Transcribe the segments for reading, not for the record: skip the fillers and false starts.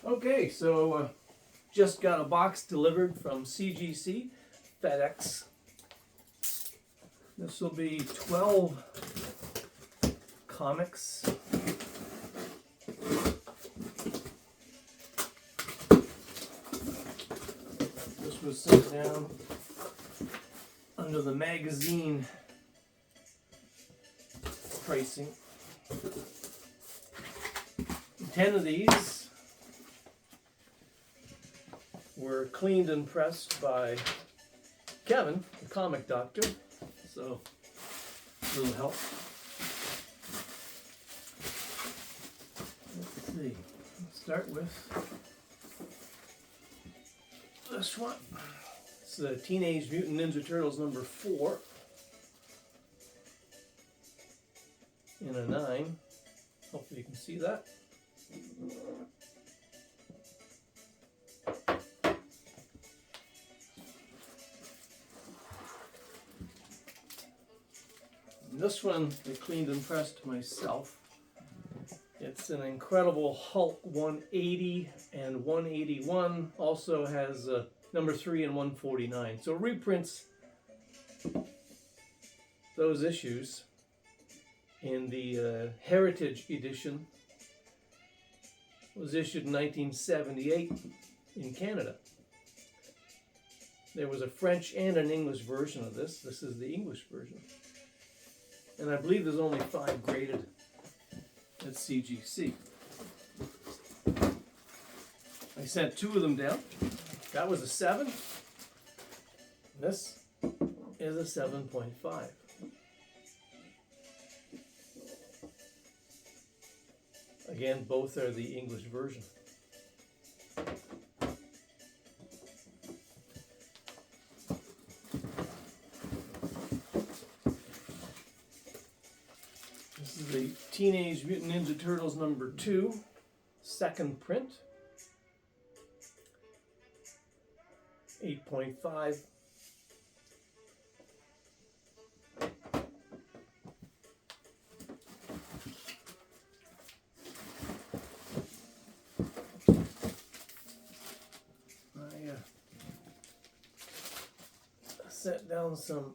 Okay, so just got a box delivered from CGC, FedEx. This will be 12 comics. This was sent down under the magazine pricing. 10 of these were cleaned and pressed by Kevin, the comic doctor, so a little help. Let's see, let's start with this one. It's the Teenage Mutant Ninja Turtles number 4 in a 9. Hopefully you can see that. This one I cleaned and pressed myself. It's an incredible Hulk 180 and 181. Also has number 3 and 149. So reprints those issues in the Heritage edition. Was issued in 1978 in Canada. There was a French and an English version of this. This is the English version. And I believe there's only 5 graded at CGC. I sent 2 of them down. That was a 7. This is a 7.5. Again, both are the English version. This is the Teenage Mutant Ninja Turtles number 2, second print. 8.5. Set down some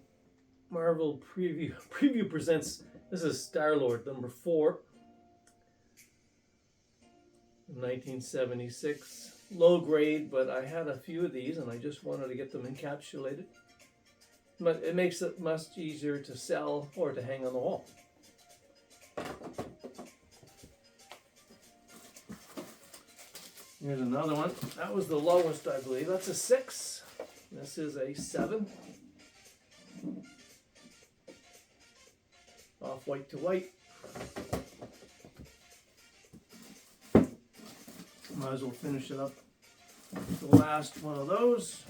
Marvel preview. Preview presents. This is Star-Lord number 4, 1976. Low grade, but I had a few of these and I just wanted to get them encapsulated. But it makes it much easier to sell or to hang on the wall. Here's another one. That was the lowest, I believe. That's a 6. This is a 7. Off white to white. Might as well finish it up. The last one of those.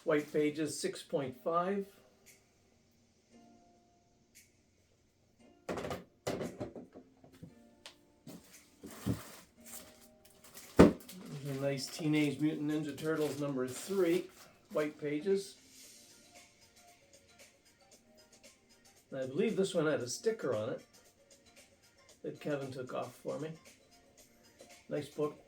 White pages, 6.5. There's a nice Teenage Mutant Ninja Turtles number 3. White pages. And I believe this one had a sticker on it that Kevin took off for me. Nice book.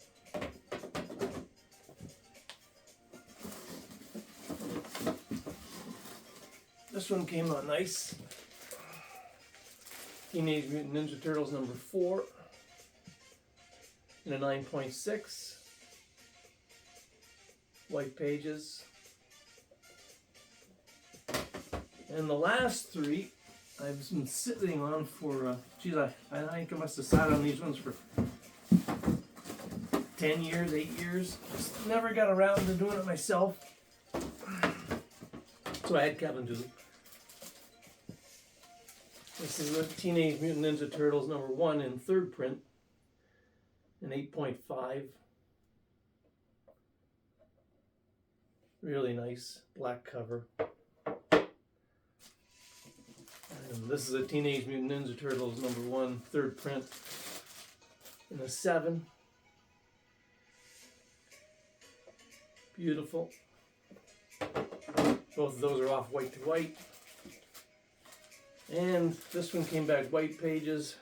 This one came out nice. Teenage Mutant Ninja Turtles number 4 in a 9.6. White pages. And the last 3 I've been sitting on for, geez, I think I must have sat on these ones for 10 years, 8 years. Just never got around to doing it myself. So I had Kevin do them. This is the Teenage Mutant Ninja Turtles number 1 in 3rd print, an 8.5. Really nice black cover. And this is a Teenage Mutant Ninja Turtles number 1, 3rd print, in a 7. Beautiful. Both of those are off white to white. And this one came back white pages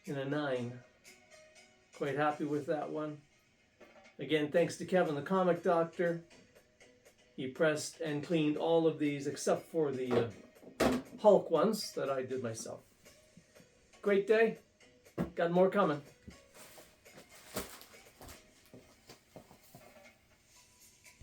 in a 9. Quite happy with that one. Again, thanks to Kevin, the comic doctor. He pressed and cleaned all of these except for the Hulk ones that I did myself. Great day. Got more coming.